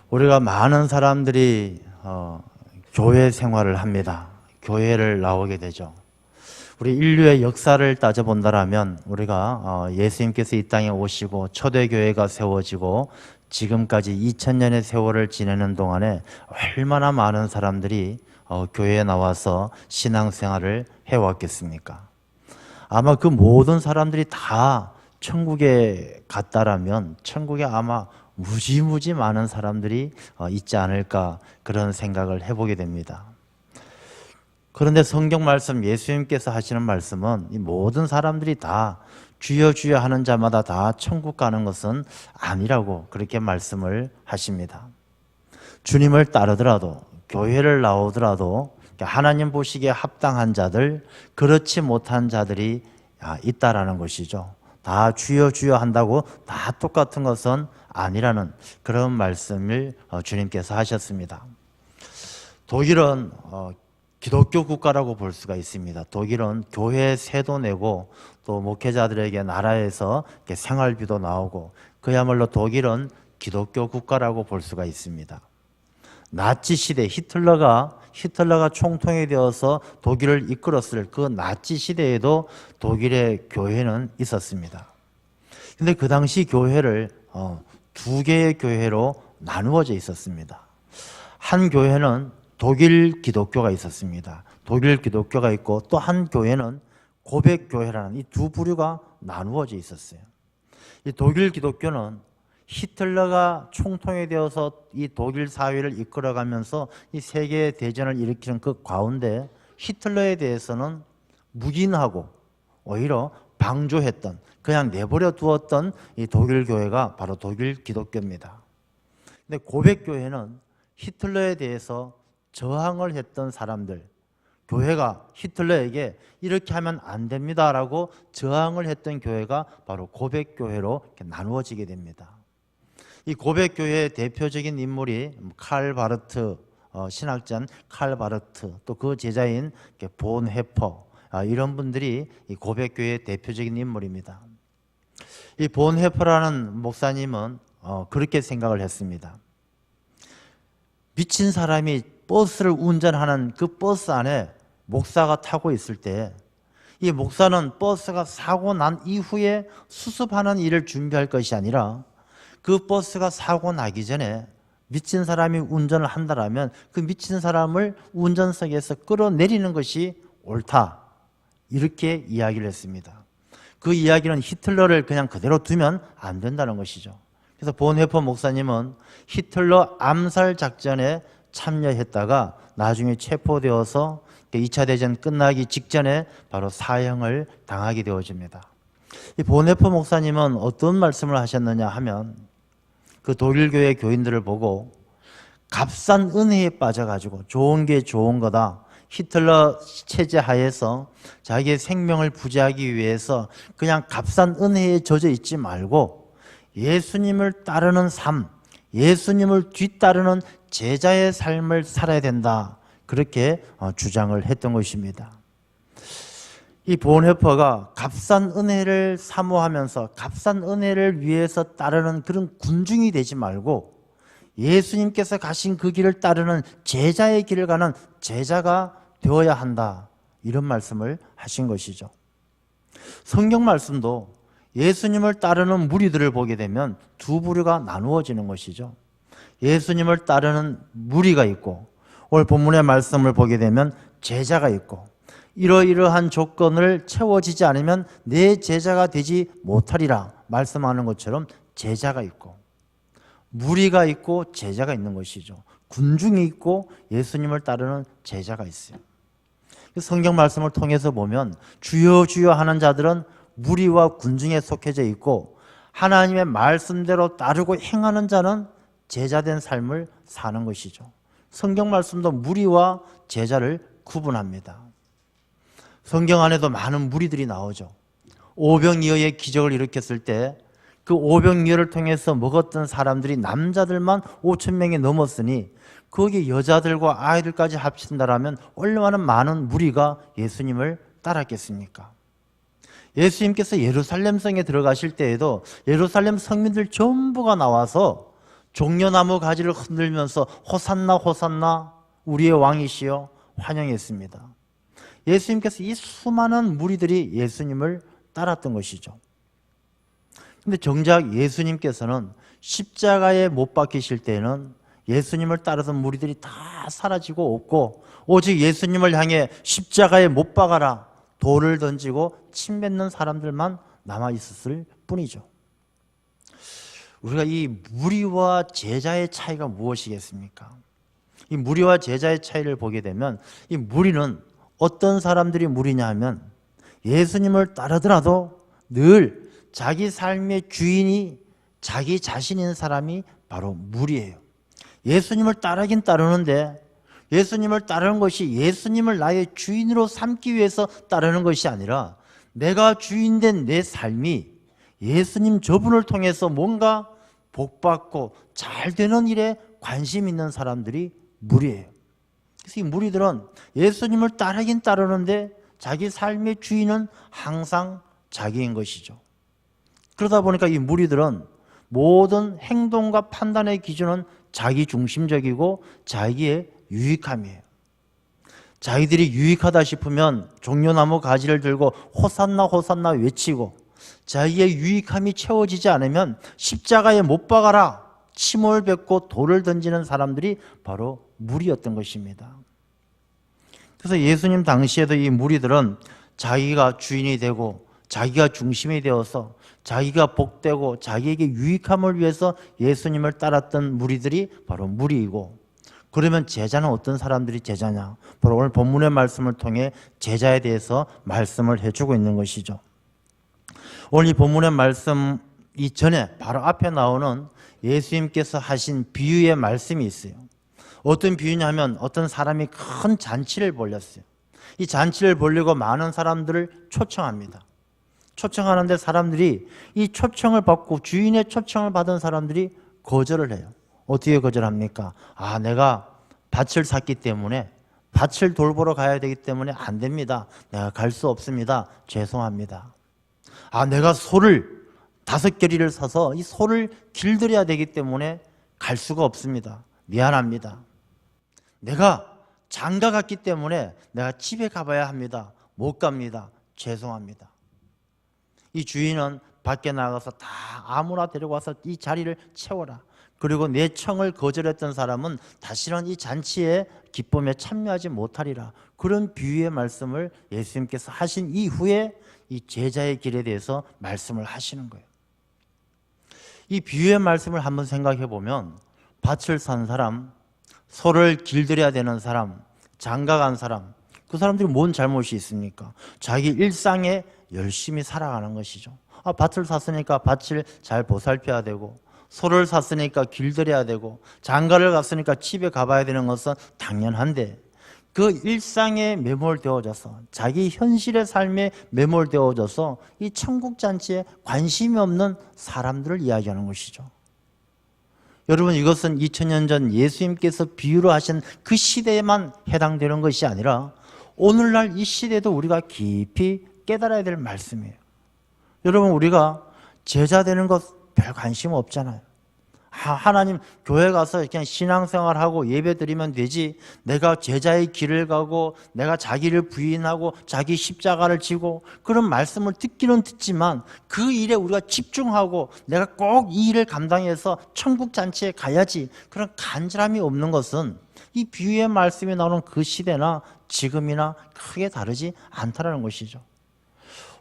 우리가 많은 사람들이 교회 생활을 합니다. 교회를 나오게 되죠. 우리 인류의 역사를 따져본다면 우리가 예수님께서 이 땅에 오시고 초대교회가 세워지고 지금까지 2000년의 세월을 지내는 동안에 얼마나 많은 사람들이 교회에 나와서 신앙생활을 해왔겠습니까? 아마 그 모든 사람들이 다 천국에 갔다라면 천국에 아마 무지무지 많은 사람들이 있지 않을까 그런 생각을 해보게 됩니다. 그런데 성경 말씀, 예수님께서 하시는 말씀은 이 모든 사람들이 다 주여 주여 하는 자마다 다 천국 가는 것은 아니라고 그렇게 말씀을 하십니다. 주님을 따르더라도 교회를 나오더라도 하나님 보시기에 합당한 자들, 그렇지 못한 자들이 있다라는 것이죠. 다 주여 주여 한다고 다 똑같은 것은 아니라는 그런 말씀을 주님께서 하셨습니다. 독일은 기독교 국가라고 볼 수가 있습니다. 독일은 교회 세도 내고 또 목회자들에게 나라에서 생활비도 나오고 그야말로 독일은 기독교 국가라고 볼 수가 있습니다. 나치 시대 히틀러가 총통이 되어서 독일을 이끌었을 그 나치 시대에도 독일의 교회는 있었습니다. 근데 그 당시 교회를 두 개의 교회로 나누어져 있었습니다. 한 교회는 독일 기독교가 있었습니다. 독일 기독교가 있고 또 한 교회는 고백교회라는 이 두 부류가 나누어져 있었어요. 이 독일 기독교는 히틀러가 총통이 되어서 이 독일 사회를 이끌어가면서 이 세계 대전을 일으키는 그 가운데 히틀러에 대해서는 묵인하고 오히려 방조했던, 그냥 내버려 두었던 이 독일 교회가 바로 독일 기독교입니다. 근데 고백교회는 히틀러에 대해서 저항을 했던 사람들, 교회가 히틀러에게 이렇게 하면 안 됩니다라고 저항을 했던 교회가 바로 고백교회로 이렇게 나누어지게 됩니다. 이 고백교회의 대표적인 인물이 칼 바르트, 신학자인 칼 바르트, 또 그 제자인 본 헤퍼, 이런 분들이 이 고백교회의 대표적인 인물입니다. 이 본 헤퍼라는 목사님은 그렇게 생각을 했습니다. 미친 사람이 버스를 운전하는 그 버스 안에 목사가 타고 있을 때 이 목사는 버스가 사고 난 이후에 수습하는 일을 준비할 것이 아니라 그 버스가 사고 나기 전에 미친 사람이 운전을 한다면 그 미친 사람을 운전석에서 끌어내리는 것이 옳다, 이렇게 이야기를 했습니다. 그 이야기는 히틀러를 그냥 그대로 두면 안 된다는 것이죠. 그래서 본헤퍼 목사님은 히틀러 암살 작전에 참여했다가 나중에 체포되어서 2차 대전 끝나기 직전에 바로 사형을 당하게 되어집니다. 이 본헤퍼 목사님은 어떤 말씀을 하셨느냐 하면 그 독일교회 교인들을 보고 값싼 은혜에 빠져가지고 좋은 게 좋은 거다, 히틀러 체제 하에서 자기의 생명을 부지하기 위해서 그냥 값싼 은혜에 젖어 있지 말고 예수님을 따르는 삶, 예수님을 뒤따르는 제자의 삶을 살아야 된다, 그렇게 주장을 했던 것입니다. 이 본헤퍼가 값싼 은혜를 사모하면서 값싼 은혜를 위해서 따르는 그런 군중이 되지 말고 예수님께서 가신 그 길을 따르는 제자의 길을 가는 제자가 되어야 한다, 이런 말씀을 하신 것이죠. 성경 말씀도 예수님을 따르는 무리들을 보게 되면 두 부류가 나누어지는 것이죠. 예수님을 따르는 무리가 있고 오늘 본문의 말씀을 보게 되면 제자가 있고 이러이러한 조건을 채워지지 않으면 내 제자가 되지 못하리라 말씀하는 것처럼 제자가 있고 무리가 있고 제자가 있는 것이죠. 군중이 있고 예수님을 따르는 제자가 있어요. 성경 말씀을 통해서 보면 주여 주여 하는 자들은 무리와 군중에 속해져 있고 하나님의 말씀대로 따르고 행하는 자는 제자된 삶을 사는 것이죠. 성경 말씀도 무리와 제자를 구분합니다. 성경 안에도 많은 무리들이 나오죠. 오병이어의 기적을 일으켰을 때 그 오병이어를 통해서 먹었던 사람들이 남자들만 5천 명이 넘었으니 거기에 여자들과 아이들까지 합친다라면 얼마나 많은 무리가 예수님을 따랐겠습니까? 예수님께서 예루살렘 성에 들어가실 때에도 예루살렘 성민들 전부가 나와서 종려나무 가지를 흔들면서 호산나 호산나 우리의 왕이시여 환영했습니다. 예수님께서 이 수많은 무리들이 예수님을 따랐던 것이죠. 근데 정작 예수님께서는 십자가에 못 박히실 때에는 예수님을 따르던 무리들이 다 사라지고 없고 오직 예수님을 향해 십자가에 못 박아라 돌을 던지고 침 뱉는 사람들만 남아 있었을 뿐이죠. 우리가 이 무리와 제자의 차이가 무엇이겠습니까? 이 무리와 제자의 차이를 보게 되면 이 무리는 어떤 사람들이 무리냐 하면 예수님을 따르더라도 늘 자기 삶의 주인이 자기 자신인 사람이 바로 무리예요. 예수님을 따르긴 따르는데 예수님을 따르는 것이 예수님을 나의 주인으로 삼기 위해서 따르는 것이 아니라 내가 주인된 내 삶이 예수님 저분을 통해서 뭔가 복받고 잘 되는 일에 관심 있는 사람들이 무리예요. 그래서 이 무리들은 예수님을 따르긴 따르는데 자기 삶의 주인은 항상 자기인 것이죠. 그러다 보니까 이 무리들은 모든 행동과 판단의 기준은 자기 중심적이고 자기의 유익함이에요. 자기들이 유익하다 싶으면 종려나무 가지를 들고 호산나 호산나 외치고 자기의 유익함이 채워지지 않으면 십자가에 못 박아라 침을 뱉고 돌을 던지는 사람들이 바로 무리였던 것입니다. 그래서 예수님 당시에도 이 무리들은 자기가 주인이 되고 자기가 중심이 되어서 자기가 복되고 자기에게 유익함을 위해서 예수님을 따랐던 무리들이 바로 무리이고, 그러면 제자는 어떤 사람들이 제자냐? 바로 오늘 본문의 말씀을 통해 제자에 대해서 말씀을 해주고 있는 것이죠. 오늘 이 본문의 말씀 이전에 바로 앞에 나오는 예수님께서 하신 비유의 말씀이 있어요. 어떤 비유냐면 어떤 사람이 큰 잔치를 벌였어요. 이 잔치를 벌리고 많은 사람들을 초청합니다. 초청하는데 사람들이 이 초청을 받고 주인의 초청을 받은 사람들이 거절을 해요. 어떻게 거절합니까? 내가 밭을 샀기 때문에 밭을 돌보러 가야 되기 때문에 안 됩니다. 내가 갈 수 없습니다. 죄송합니다. 내가 소를 5겨리를 사서 이 소를 길들여야 되기 때문에 갈 수가 없습니다. 미안합니다. 내가 장가 갔기 때문에 내가 집에 가봐야 합니다. 못 갑니다. 죄송합니다. 이 주인은 밖에 나가서 다 아무나 데려와서 이 자리를 채워라. 그리고 내 청을 거절했던 사람은 다시는 이 잔치의 기쁨에 참여하지 못하리라. 그런 비유의 말씀을 예수님께서 하신 이후에 이 제자의 길에 대해서 말씀을 하시는 거예요. 이 비유의 말씀을 한번 생각해 보면 밭을 산 사람, 소를 길들여야 되는 사람, 장가 간 사람, 그 사람들이 뭔 잘못이 있습니까? 자기 일상에 열심히 살아가는 것이죠. 밭을 샀으니까 밭을 잘 보살펴야 되고, 소를 샀으니까 길들여야 되고, 장가를 갔으니까 집에 가봐야 되는 것은 당연한데, 그 일상에 매몰되어져서 자기 현실의 삶에 매몰되어져서 이 천국잔치에 관심이 없는 사람들을 이야기하는 것이죠. 여러분, 이것은 2000년 전 예수님께서 비유로 하신 그 시대에만 해당되는 것이 아니라 오늘날 이 시대에도 우리가 깊이 깨달아야 될 말씀이에요. 여러분, 우리가 제자 되는 것 별 관심 없잖아요. 하나님, 교회 가서 그냥 신앙생활하고 예배 드리면 되지, 내가 제자의 길을 가고 내가 자기를 부인하고 자기 십자가를 지고, 그런 말씀을 듣기는 듣지만 그 일에 우리가 집중하고 내가 꼭 이 일을 감당해서 천국잔치에 가야지, 그런 간절함이 없는 것은 이 비유의 말씀이 나오는 그 시대나 지금이나 크게 다르지 않다는 것이죠.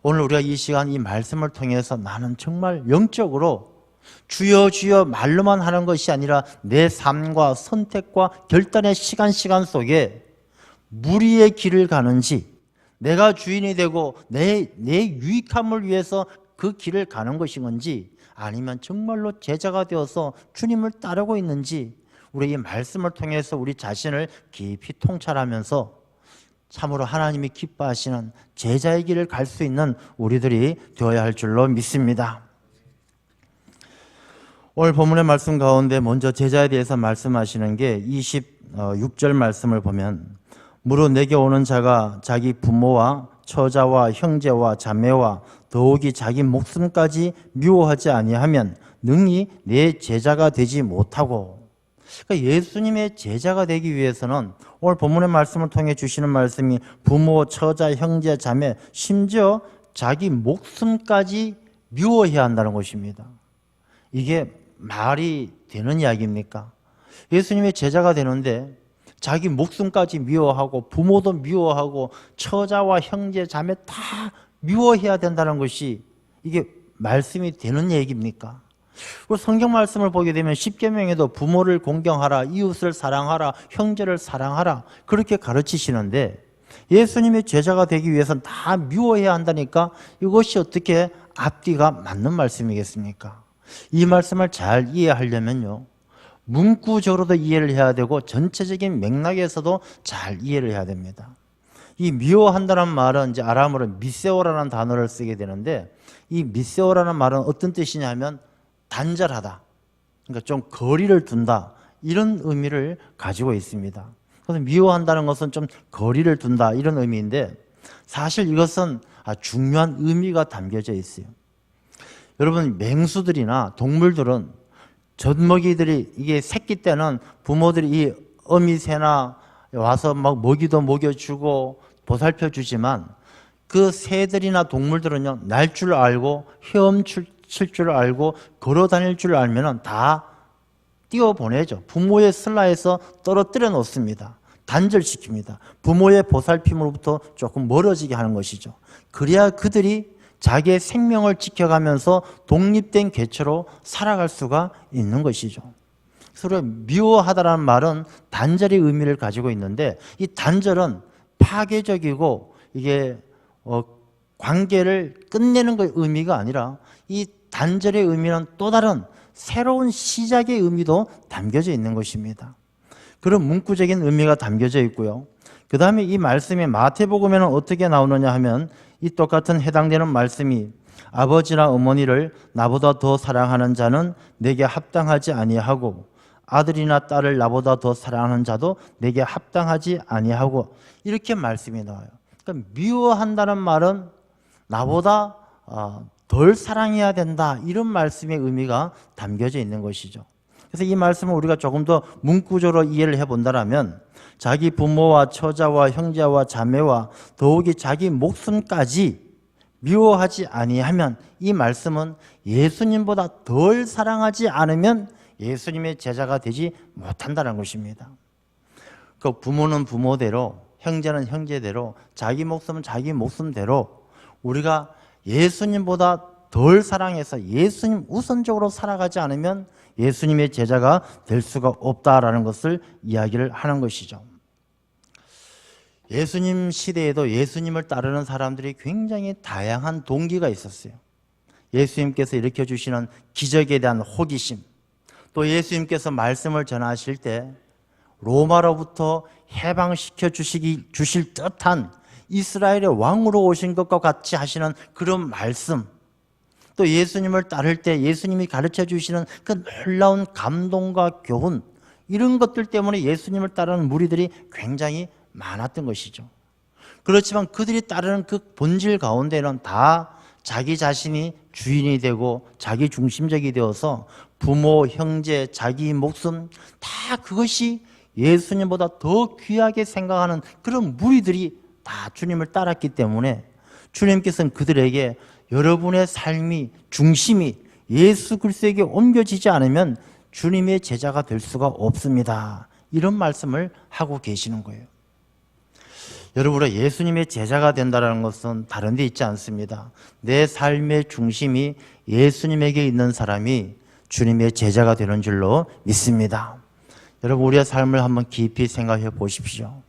오늘 우리가 이 시간 이 말씀을 통해서 나는 정말 영적으로 주여 주여 말로만 하는 것이 아니라 내 삶과 선택과 결단의 시간 속에 무리의 길을 가는지, 내가 주인이 되고 내 유익함을 위해서 그 길을 가는 것인 건지, 아니면 정말로 제자가 되어서 주님을 따르고 있는지, 우리 이 말씀을 통해서 우리 자신을 깊이 통찰하면서 참으로 하나님이 기뻐하시는 제자의 길을 갈 수 있는 우리들이 되어야 할 줄로 믿습니다. 오늘 본문의 말씀 가운데 먼저 제자에 대해서 말씀하시는 게 26절 말씀을 보면, 무릇 내게 오는 자가 자기 부모와 처자와 형제와 자매와 더욱이 자기 목숨까지 미워하지 아니하면 능히 내 제자가 되지 못하고. 그러니까 예수님의 제자가 되기 위해서는 오늘 본문의 말씀을 통해 주시는 말씀이 부모, 처자, 형제, 자매, 심지어 자기 목숨까지 미워해야 한다는 것입니다. 이게 말이 되는 이야기입니까? 예수님의 제자가 되는데 자기 목숨까지 미워하고 부모도 미워하고 처자와 형제, 자매 다 미워해야 된다는 것이 이게 말씀이 되는 얘기입니까? 성경 말씀을 보게 되면 십계명에도 부모를 공경하라, 이웃을 사랑하라, 형제를 사랑하라 그렇게 가르치시는데 예수님의 제자가 되기 위해서는 다 미워해야 한다니까 이것이 어떻게 앞뒤가 맞는 말씀이겠습니까? 이 말씀을 잘 이해하려면요, 문구적으로도 이해를 해야 되고 전체적인 맥락에서도 잘 이해를 해야 됩니다. 이 미워한다는 말은 이제 아람어로 미세오라는 단어를 쓰게 되는데 이 미세오라는 말은 어떤 뜻이냐면 단절하다, 그러니까 좀 거리를 둔다 이런 의미를 가지고 있습니다. 그래서 미워한다는 것은 좀 거리를 둔다 이런 의미인데 사실 이것은 중요한 의미가 담겨져 있어요. 여러분, 맹수들이나 동물들은 젖먹이들이 이게 새끼 때는 부모들이 이 어미새나 와서 막 먹이도 먹여주고 보살펴 주지만 그 새들이나 동물들은요, 날 줄 알고 헤엄칠 줄 알고 걸어 다닐 줄 알면은 다 띄워보내죠. 부모의 슬라에서 떨어뜨려 놓습니다. 단절시킵니다. 부모의 보살핌으로부터 조금 멀어지게 하는 것이죠. 그래야 그들이 자기의 생명을 지켜가면서 독립된 개체로 살아갈 수가 있는 것이죠. 그래서 미워하다라는 말은 단절의 의미를 가지고 있는데 이 단절은 파괴적이고 이게 관계를 끝내는 것의 의미가 아니라 이 단절의 의미는 또 다른 새로운 시작의 의미도 담겨져 있는 것입니다. 그런 문구적인 의미가 담겨져 있고요. 그 다음에 이 말씀이 마태복음에는 어떻게 나오느냐 하면 이 똑같은 해당되는 말씀이 아버지나 어머니를 나보다 더 사랑하는 자는 내게 합당하지 아니하고 아들이나 딸을 나보다 더 사랑하는 자도 내게 합당하지 아니하고 이렇게 말씀이 나와요. 그러니까 미워한다는 말은 나보다 덜 사랑해야 된다 이런 말씀의 의미가 담겨져 있는 것이죠. 그래서 이 말씀을 우리가 조금 더 문구적으로 이해를 해본다면 자기 부모와 처자와 형제와 자매와 더욱이 자기 목숨까지 미워하지 아니하면 이 말씀은 예수님보다 덜 사랑하지 않으면 예수님의 제자가 되지 못한다는 것입니다. 그 부모는 부모대로 형제는 형제대로 자기 목숨은 자기 목숨대로 우리가 예수님보다 덜 사랑해서 예수님 우선적으로 살아가지 않으면 예수님의 제자가 될 수가 없다라는 것을 이야기를 하는 것이죠. 예수님 시대에도 예수님을 따르는 사람들이 굉장히 다양한 동기가 있었어요. 예수님께서 일으켜 주시는 기적에 대한 호기심, 또 예수님께서 말씀을 전하실 때 로마로부터 해방시켜 주실 듯한 이스라엘의 왕으로 오신 것과 같이 하시는 그런 말씀, 또 예수님을 따를 때 예수님이 가르쳐 주시는 그 놀라운 감동과 교훈, 이런 것들 때문에 예수님을 따르는 무리들이 굉장히 많았던 것이죠. 그렇지만 그들이 따르는 그 본질 가운데는 다 자기 자신이 주인이 되고 자기 중심적이 되어서 부모, 형제, 자기 목숨 다 그것이 예수님보다 더 귀하게 생각하는 그런 무리들이 다 주님을 따랐기 때문에 주님께서는 그들에게 여러분의 삶이 중심이 예수 그리스도에게 옮겨지지 않으면 주님의 제자가 될 수가 없습니다. 이런 말씀을 하고 계시는 거예요. 여러분, 우리가 예수님의 제자가 된다는 것은 다른 데 있지 않습니다. 내 삶의 중심이 예수님에게 있는 사람이 주님의 제자가 되는 줄로 믿습니다. 여러분, 우리의 삶을 한번 깊이 생각해 보십시오.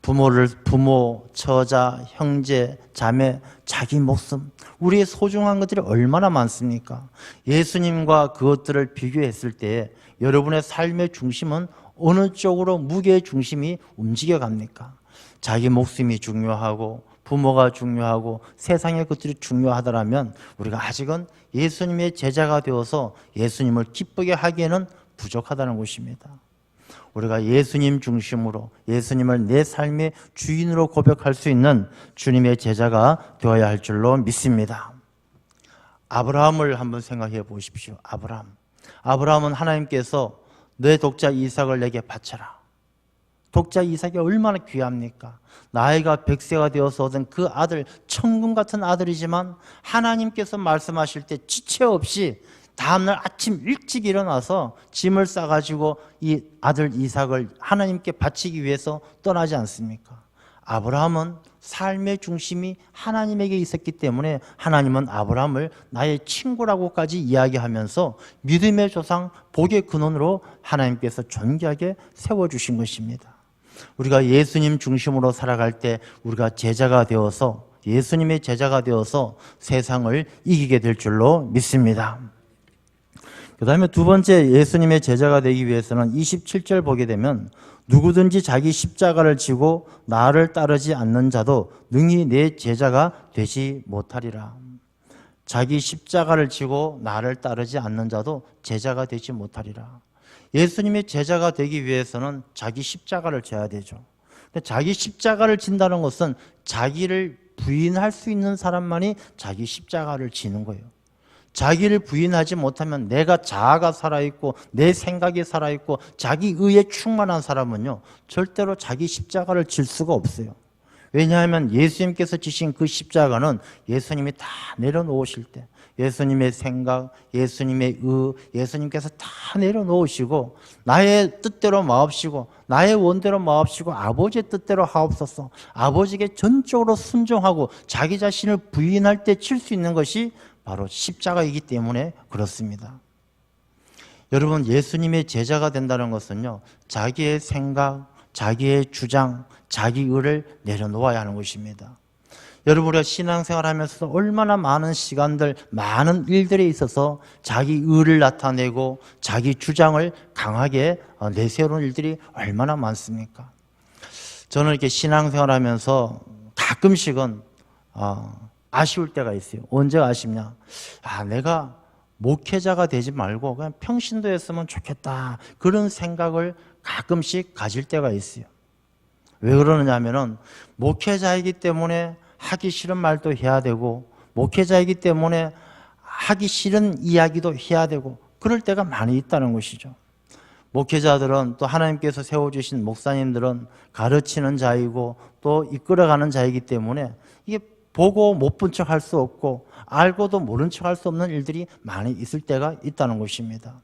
부모, 처자, 형제, 자매, 자기 목숨, 우리의 소중한 것들이 얼마나 많습니까? 예수님과 그것들을 비교했을 때 여러분의 삶의 중심은 어느 쪽으로 무게의 중심이 움직여갑니까? 자기 목숨이 중요하고 부모가 중요하고 세상의 것들이 중요하다면 우리가 아직은 예수님의 제자가 되어서 예수님을 기쁘게 하기에는 부족하다는 것입니다. 우리가 예수님 중심으로 예수님을 내 삶의 주인으로 고백할 수 있는 주님의 제자가 되어야 할 줄로 믿습니다. 아브라함을 한번 생각해 보십시오. 아브라함은 하나님께서 내 독자 이삭을 내게 바쳐라. 독자 이삭이 얼마나 귀합니까? 나이가 100세가 되어서 얻은 그 아들, 천금 같은 아들이지만 하나님께서 말씀하실 때 지체 없이 다음날 아침 일찍 일어나서 짐을 싸가지고 이 아들 이삭을 하나님께 바치기 위해서 떠나지 않습니까? 아브라함은 삶의 중심이 하나님에게 있었기 때문에 하나님은 아브라함을 나의 친구라고까지 이야기하면서 믿음의 조상, 복의 근원으로 하나님께서 존귀하게 세워주신 것입니다. 우리가 예수님 중심으로 살아갈 때 우리가 제자가 되어서, 예수님의 제자가 되어서 세상을 이기게 될 줄로 믿습니다. 그 다음에 두 번째 예수님의 제자가 되기 위해서는 27절 보게 되면 누구든지 자기 십자가를 지고 나를 따르지 않는 자도 능히 내 제자가 되지 못하리라. 자기 십자가를 지고 나를 따르지 않는 자도 제자가 되지 못하리라. 예수님의 제자가 되기 위해서는 자기 십자가를 져야 되죠. 근데 자기 십자가를 진다는 것은 자기를 부인할 수 있는 사람만이 자기 십자가를 지는 거예요. 자기를 부인하지 못하면 내가 자아가 살아있고 내 생각이 살아있고 자기 의에 충만한 사람은요 절대로 자기 십자가를 질 수가 없어요. 왜냐하면 예수님께서 지신 그 십자가는 예수님이 다 내려놓으실 때 예수님의 생각, 예수님의 의, 예수님께서 다 내려놓으시고 나의 뜻대로 마옵시고 나의 원대로 마옵시고 아버지의 뜻대로 하옵소서, 아버지에게 전적으로 순종하고 자기 자신을 부인할 때 칠 수 있는 것이 바로 십자가이기 때문에 그렇습니다. 여러분, 예수님의 제자가 된다는 것은요 자기의 생각, 자기의 주장, 자기 의를 내려놓아야 하는 것입니다. 여러분, 우리가 신앙생활하면서 얼마나 많은 시간들, 많은 일들에 있어서 자기 의를 나타내고 자기 주장을 강하게 내세우는 일들이 얼마나 많습니까? 저는 이렇게 신앙생활하면서 가끔씩은 아쉬울 때가 있어요. 언제 아쉽냐? 내가 목회자가 되지 말고 그냥 평신도 했으면 좋겠다, 그런 생각을 가끔씩 가질 때가 있어요. 왜 그러느냐 하면은 목회자이기 때문에 하기 싫은 말도 해야 되고 목회자이기 때문에 하기 싫은 이야기도 해야 되고 그럴 때가 많이 있다는 것이죠. 목회자들은 또 하나님께서 세워주신 목사님들은 가르치는 자이고 또 이끌어가는 자이기 때문에 이게 보고 못 본 척 할 수 없고 알고도 모른 척 할 수 없는 일들이 많이 있을 때가 있다는 것입니다.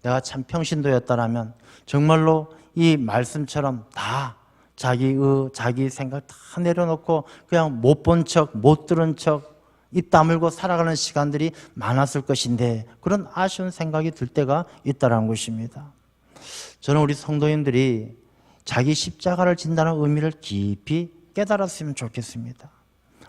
내가 참 평신도였다라면 정말로 이 말씀처럼 다 자기 생각 다 내려놓고 그냥 못 본 척, 못 들은 척 입 다물고 살아가는 시간들이 많았을 것인데 그런 아쉬운 생각이 들 때가 있다는 것입니다. 저는 우리 성도님들이 자기 십자가를 진다는 의미를 깊이 깨달았으면 좋겠습니다.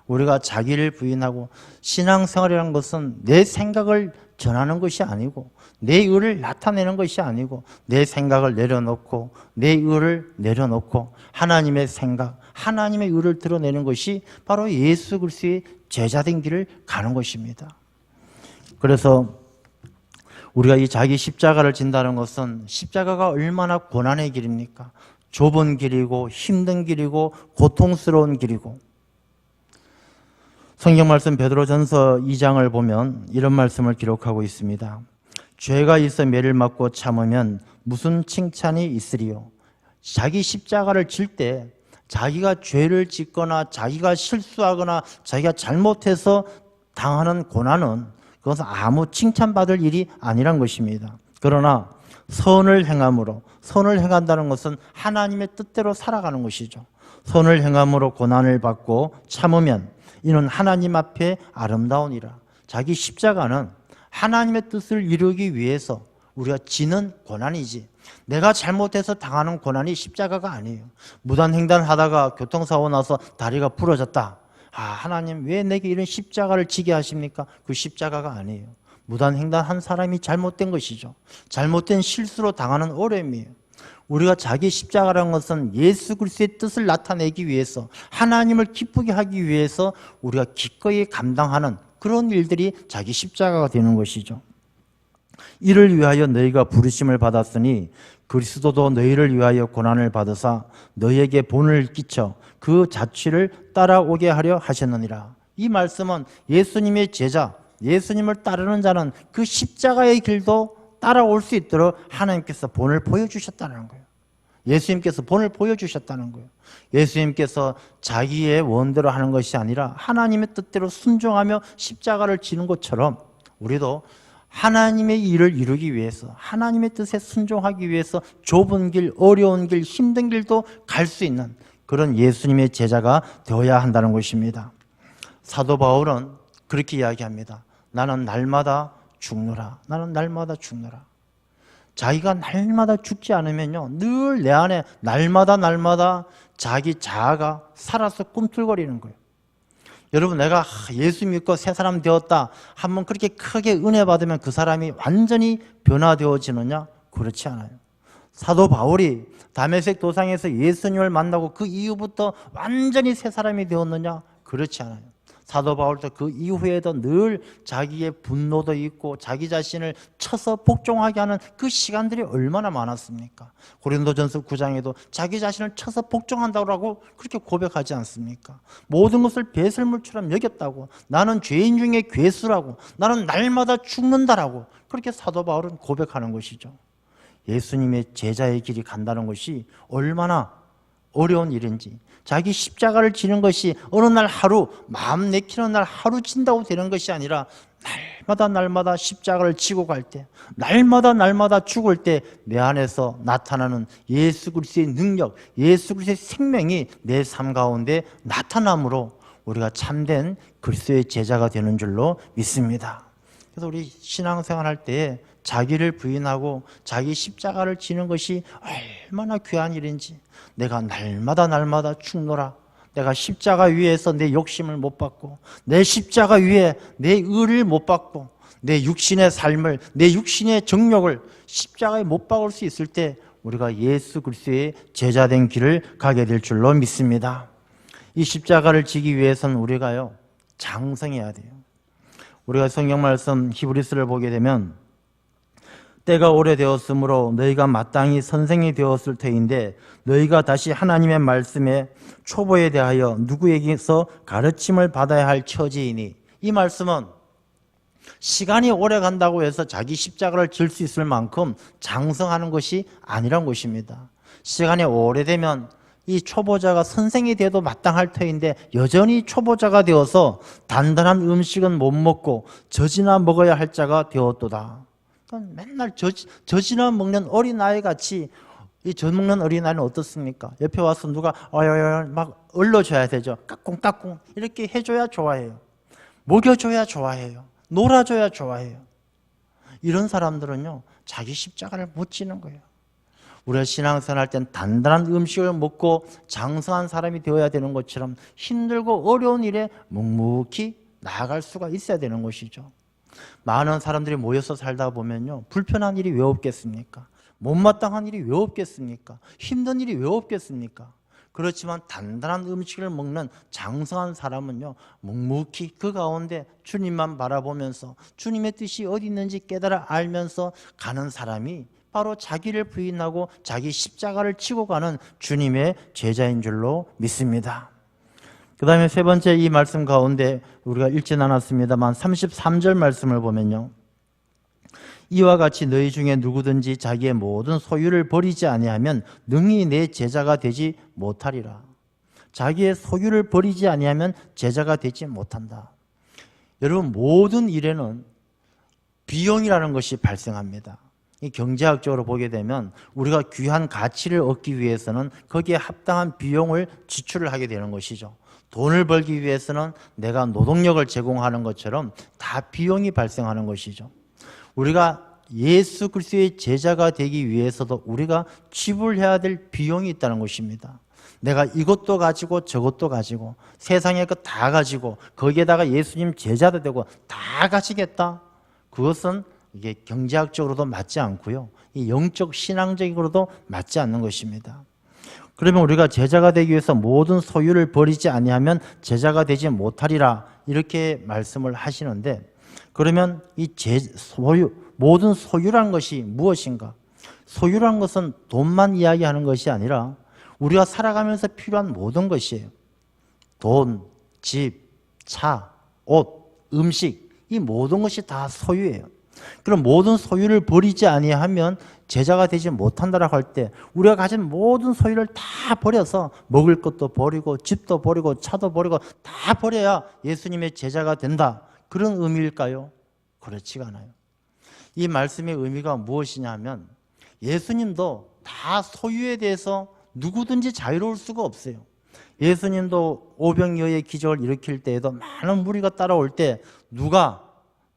우리가 자기를 부인하고 신앙생활이라는 것은 내 생각을 전하는 것이 아니고 내 의를 나타내는 것이 아니고 내 생각을 내려놓고 내 의를 내려놓고 하나님의 생각, 하나님의 의를 드러내는 것이 바로 예수 그리스도의 제자된 길을 가는 것입니다. 그래서 우리가 이 자기 십자가를 진다는 것은 십자가가 얼마나 고난의 길입니까? 좁은 길이고 힘든 길이고 고통스러운 길이고 성경 말씀 베드로전서 2장을 보면 이런 말씀을 기록하고 있습니다. 죄가 있어 매를 맞고 참으면 무슨 칭찬이 있으리요. 자기 십자가를 질 때 자기가 죄를 짓거나 자기가 실수하거나 자기가 잘못해서 당하는 고난은 그것은 아무 칭찬받을 일이 아니란 것입니다. 그러나 선을 행함으로, 선을 행한다는 것은 하나님의 뜻대로 살아가는 것이죠. 선을 행함으로 고난을 받고 참으면 이는 하나님 앞에 아름다우니라. 자기 십자가는 하나님의 뜻을 이루기 위해서 우리가 지는 고난이지 내가 잘못해서 당하는 고난이 십자가가 아니에요. 무단횡단하다가 교통사고 나서 다리가 부러졌다. 하나님 왜 내게 이런 십자가를 지게 하십니까? 그 십자가가 아니에요. 무단횡단한 사람이 잘못된 것이죠. 잘못된 실수로 당하는 어려움이에요. 우리가 자기 십자가라는 것은 예수 그리스도의 뜻을 나타내기 위해서 하나님을 기쁘게 하기 위해서 우리가 기꺼이 감당하는 그런 일들이 자기 십자가가 되는 것이죠. 이를 위하여 너희가 부르심을 받았으니 그리스도도 너희를 위하여 고난을 받으사 너희에게 본을 끼쳐 그 자취를 따라오게 하려 하셨느니라. 이 말씀은 예수님의 제자, 예수님을 따르는 자는 그 십자가의 길도 따라올 수 있도록 하나님께서 본을 보여주셨다는 거예요. 예수님께서 본을 보여주셨다는 거예요. 예수님께서 자기의 원대로 하는 것이 아니라 하나님의 뜻대로 순종하며 십자가를 지는 것처럼 우리도 하나님의 일을 이루기 위해서, 하나님의 뜻에 순종하기 위해서 좁은 길, 어려운 길, 힘든 길도 갈 수 있는 그런 예수님의 제자가 되어야 한다는 것입니다. 사도 바울은 그렇게 이야기합니다. 나는 날마다 죽노라. 나는 날마다 죽노라. 자기가 날마다 죽지 않으면요, 늘 내 안에 날마다 자기 자아가 살아서 꿈틀거리는 거예요. 여러분, 내가 예수 믿고 새 사람 되었다 한번 그렇게 크게 은혜 받으면 그 사람이 완전히 변화되어지느냐? 그렇지 않아요. 사도 바울이 다메섹 도상에서 예수님을 만나고 그 이후부터 완전히 새 사람이 되었느냐? 그렇지 않아요. 사도 바울도 그 이후에도 늘 자기의 분노도 있고 자기 자신을 쳐서 복종하게 하는 그 시간들이 얼마나 많았습니까? 고린도전서 9장에도 자기 자신을 쳐서 복종한다고 그렇게 고백하지 않습니까? 모든 것을 배설물처럼 여겼다고, 나는 죄인 중에 괴수라고, 나는 날마다 죽는다라고 그렇게 사도 바울은 고백하는 것이죠. 예수님의 제자의 길이 간다는 것이 얼마나 어려운 일인지, 자기 십자가를 지는 것이 어느 날 하루, 마음 내키는 날 하루 진다고 되는 것이 아니라 날마다 십자가를 지고 갈 때, 날마다 죽을 때 내 안에서 나타나는 예수 그리스도의 능력, 예수 그리스도의 생명이 내 삶 가운데 나타남으로 우리가 참된 그리스도의 제자가 되는 줄로 믿습니다. 그래서 우리 신앙생활 할 때 자기를 부인하고 자기 십자가를 지는 것이 얼마나 귀한 일인지, 내가 날마다 죽노라. 내가 십자가 위에서 내 욕심을 못 받고, 내 십자가 위에 내 의를 못 받고, 내 육신의 삶을, 내 육신의 정욕을 십자가에 못 박을 수 있을 때 우리가 예수 그리스도의 제자된 길을 가게 될 줄로 믿습니다. 이 십자가를 지기 위해서는 우리가요, 장성해야 돼요. 우리가 성경 말씀 히브리서를 보게 되면 때가 오래되었으므로 너희가 마땅히 선생이 되었을 터인데 너희가 다시 하나님의 말씀에 초보에 대하여 누구에게서 가르침을 받아야 할 처지이니, 이 말씀은 시간이 오래 간다고 해서 자기 십자가를 질 수 있을 만큼 장성하는 것이 아니란 것입니다. 시간이 오래되면 이 초보자가 선생이 돼도 마땅할 터인데 여전히 초보자가 되어서 단단한 음식은 못 먹고 젖이나 먹어야 할 자가 되었도다. 맨날 젖이나 먹는 어린아이 같이, 이 젖 먹는 어린아이는 어떻습니까? 옆에 와서 누가 막 얼러줘야 되죠. 까꿍까꿍 이렇게 해줘야 좋아해요. 먹여줘야 좋아해요. 놀아줘야 좋아해요. 이런 사람들은요, 자기 십자가를 못 지는 거예요. 우리가 신앙생활 할 땐 단단한 음식을 먹고 장성한 사람이 되어야 되는 것처럼 힘들고 어려운 일에 묵묵히 나아갈 수가 있어야 되는 것이죠. 많은 사람들이 모여서 살다 보면요, 불편한 일이 왜 없겠습니까? 못마땅한 일이 왜 없겠습니까? 힘든 일이 왜 없겠습니까? 그렇지만 단단한 음식을 먹는 장성한 사람은요, 묵묵히 그 가운데 주님만 바라보면서 주님의 뜻이 어디 있는지 깨달아 알면서 가는 사람이 바로 자기를 부인하고 자기 십자가를 치고 가는 주님의 제자인 줄로 믿습니다. 그 다음에 세 번째, 이 말씀 가운데 우리가 읽진 않았습니다만 33절 말씀을 보면요, 이와 같이 너희 중에 누구든지 자기의 모든 소유를 버리지 아니하면 능히 내 제자가 되지 못하리라. 자기의 소유를 버리지 아니하면 제자가 되지 못한다. 여러분, 모든 일에는 비용이라는 것이 발생합니다. 이 경제학적으로 보게 되면 우리가 귀한 가치를 얻기 위해서는 거기에 합당한 비용을 지출을 하게 되는 것이죠. 돈을 벌기 위해서는 내가 노동력을 제공하는 것처럼 다 비용이 발생하는 것이죠. 우리가 예수 그리스도의 제자가 되기 위해서도 우리가 지불해야 될 비용이 있다는 것입니다. 내가 이것도 가지고 저것도 가지고 세상의 것 다 가지고 거기에다가 예수님 제자도 되고 다 가지겠다. 그것은 이게 경제학적으로도 맞지 않고요, 이 영적 신앙적으로도 맞지 않는 것입니다. 그러면 우리가 제자가 되기 위해서 모든 소유를 버리지 아니하면 제자가 되지 못하리라, 이렇게 말씀을 하시는데, 그러면 이 모든 소유란 것이 무엇인가? 소유란 것은 돈만 이야기하는 것이 아니라 우리가 살아가면서 필요한 모든 것이에요. 돈, 집, 차, 옷, 음식, 이 모든 것이 다 소유예요. 그럼 모든 소유를 버리지 아니하면 제자가 되지 못한다라고 할 때 우리가 가진 모든 소유를 다 버려서 먹을 것도 버리고 집도 버리고 차도 버리고 다 버려야 예수님의 제자가 된다. 그런 의미일까요? 그렇지가 않아요. 이 말씀의 의미가 무엇이냐 하면 예수님도 다 소유에 대해서 누구든지 자유로울 수가 없어요. 예수님도 오병이어의 기적을 일으킬 때에도 많은 무리가 따라올 때 누가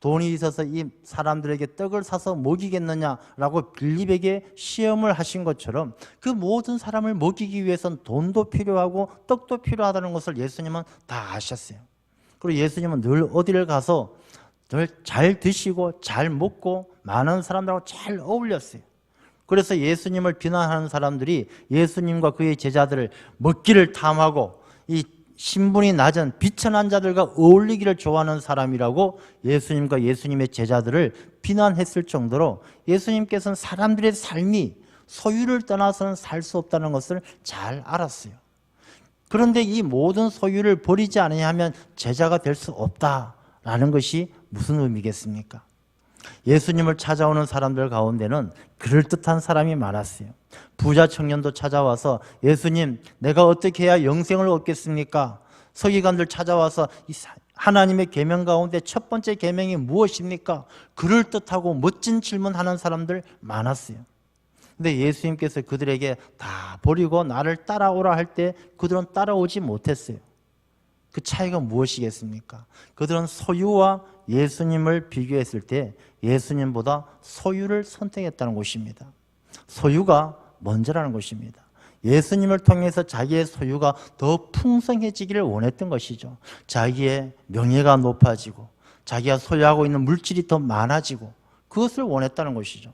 돈이 있어서 이 사람들에게 떡을 사서 먹이겠느냐라고 빌립에게 시험을 하신 것처럼 그 모든 사람을 먹이기 위해서는 돈도 필요하고 떡도 필요하다는 것을 예수님은 다 아셨어요. 그리고 예수님은 늘 어디를 가서 늘 잘 드시고 잘 먹고 많은 사람들하고 잘 어울렸어요. 그래서 예수님을 비난하는 사람들이 예수님과 그의 제자들을 먹기를 탐하고 이 신분이 낮은 비천한 자들과 어울리기를 좋아하는 사람이라고 예수님과 예수님의 제자들을 비난했을 정도로 예수님께서는 사람들의 삶이 소유를 떠나서는 살 수 없다는 것을 잘 알았어요. 그런데 이 모든 소유를 버리지 않으면 제자가 될 수 없다라는 것이 무슨 의미겠습니까? 예수님을 찾아오는 사람들 가운데는 그럴듯한 사람이 많았어요. 부자 청년도 찾아와서 예수님, 내가 어떻게 해야 영생을 얻겠습니까? 서기관들 찾아와서 하나님의 계명 가운데 첫 번째 계명이 무엇입니까? 그럴듯하고 멋진 질문하는 사람들 많았어요. 근데 예수님께서 그들에게 다 버리고 나를 따라오라 할 때 그들은 따라오지 못했어요. 그 차이가 무엇이겠습니까? 그들은 소유와 예수님을 비교했을 때 예수님보다 소유를 선택했다는 것입니다. 소유가 먼저라는 것입니다. 예수님을 통해서 자기의 소유가 더 풍성해지기를 원했던 것이죠. 자기의 명예가 높아지고 자기가 소유하고 있는 물질이 더 많아지고 그것을 원했다는 것이죠.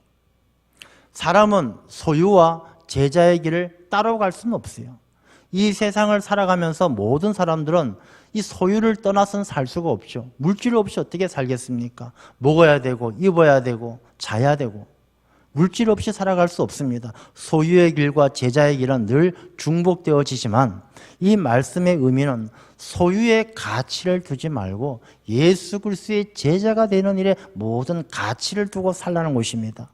사람은 소유와 제자의 길을 따라갈 수는 없어요. 이 세상을 살아가면서 모든 사람들은 이 소유를 떠나서는 살 수가 없죠. 물질 없이 어떻게 살겠습니까? 먹어야 되고 입어야 되고 자야 되고 물질 없이 살아갈 수 없습니다. 소유의 길과 제자의 길은 늘 중복되어지지만 이 말씀의 의미는 소유의 가치를 두지 말고 예수 그리스도의 제자가 되는 일에 모든 가치를 두고 살라는 것입니다.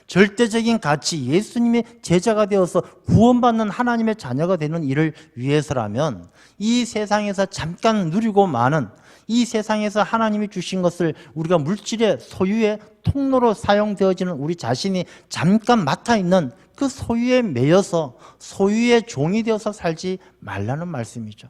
절대적인 가치, 예수님의 제자가 되어서 구원받는 하나님의 자녀가 되는 일을 위해서라면 이 세상에서 잠깐 누리고 마는 이 세상에서 하나님이 주신 것을 우리가 물질의 소유의 통로로 사용되어지는 우리 자신이 잠깐 맡아있는 그 소유에 매여서 소유의 종이 되어서 살지 말라는 말씀이죠.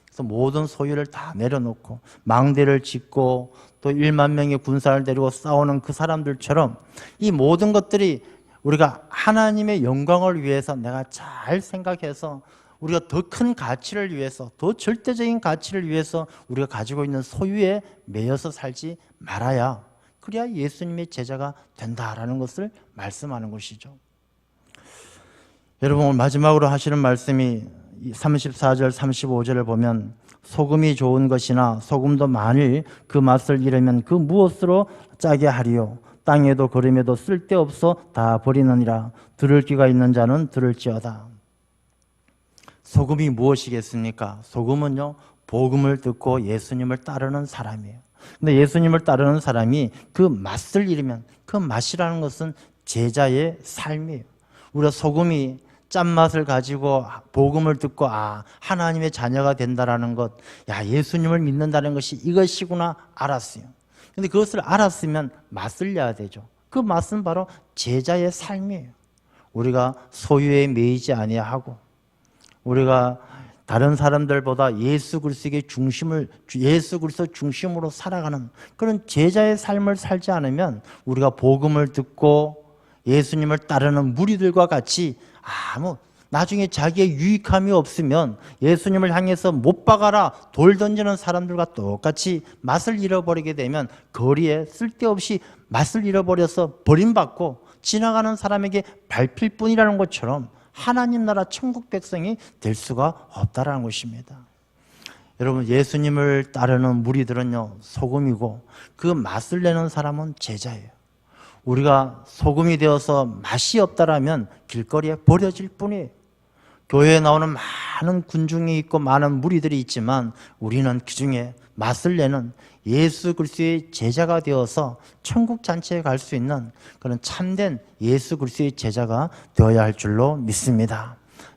그래서 모든 소유를 다 내려놓고 망대를 짓고 또 1만 명의 군사를 데리고 싸우는 그 사람들처럼 이 모든 것들이 우리가 하나님의 영광을 위해서 내가 잘 생각해서 우리가 더 큰 가치를 위해서 더 절대적인 가치를 위해서 우리가 가지고 있는 소유에 매여서 살지 말아야 그래야 예수님의 제자가 된다라는 것을 말씀하는 것이죠. 여러분 오늘 마지막으로 하시는 말씀이 34절 35절을 보면 소금이 좋은 것이나 소금도 만일 그 맛을 잃으면 그 무엇으로 짜게 하리요 땅에도 거름에도 쓸데없어 다 버리느니라 들을 귀가 있는 자는 들을지어다. 소금이 무엇이겠습니까? 소금은요 복음을 듣고 예수님을 따르는 사람이에요. 근데 예수님을 따르는 사람이 그 맛을 잃으면 그 맛이라는 것은 제자의 삶이에요. 우리가 소금이 짠맛을 가지고 복음을 듣고 하나님의 자녀가 된다라는 것, 예수님을 믿는다는 것이 이것이구나 알았어요. 근데 그것을 알았으면 맛을 내야 되죠. 그 맛은 바로 제자의 삶이에요. 우리가 소유에 매이지 아니하고 우리가 다른 사람들보다 예수 그리스도의 예수 그리스도 중심으로 살아가는 그런 제자의 삶을 살지 않으면 우리가 복음을 듣고 예수님을 따르는 무리들과 같이 나중에 자기의 유익함이 없으면 예수님을 향해서 못 박아라 돌 던지는 사람들과 똑같이 맛을 잃어버리게 되면 거리에 쓸데없이 맛을 잃어버려서 버림받고 지나가는 사람에게 밟힐 뿐이라는 것처럼 하나님 나라 천국 백성이 될 수가 없다라는 것입니다. 여러분 예수님을 따르는 무리들은요 소금이고 그 맛을 내는 사람은 제자예요. 우리가 소금이 되어서 맛이 없다라면 길거리에 버려질 뿐이에요. 교회에 나오는 많은 군중이 있고 많은 무리들이 있지만 우리는 그중에 맛을 내는 예수 그리스도의 제자가 되어서 천국 잔치에 갈 수 있는 그런 참된 예수 그리스도의 제자가 되어야 할 줄로 믿습니다.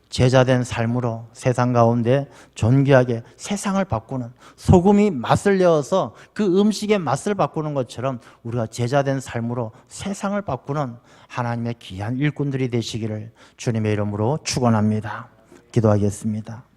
제자된 삶으로 세상 가운데 존귀하게 세상을 바꾸는, 소금이 맛을 내어서 그 음식의 맛을 바꾸는 것처럼 우리가 제자된 삶으로 세상을 바꾸는 하나님의 귀한 일꾼들이 되시기를 주님의 이름으로 축원합니다. 기도하겠습니다.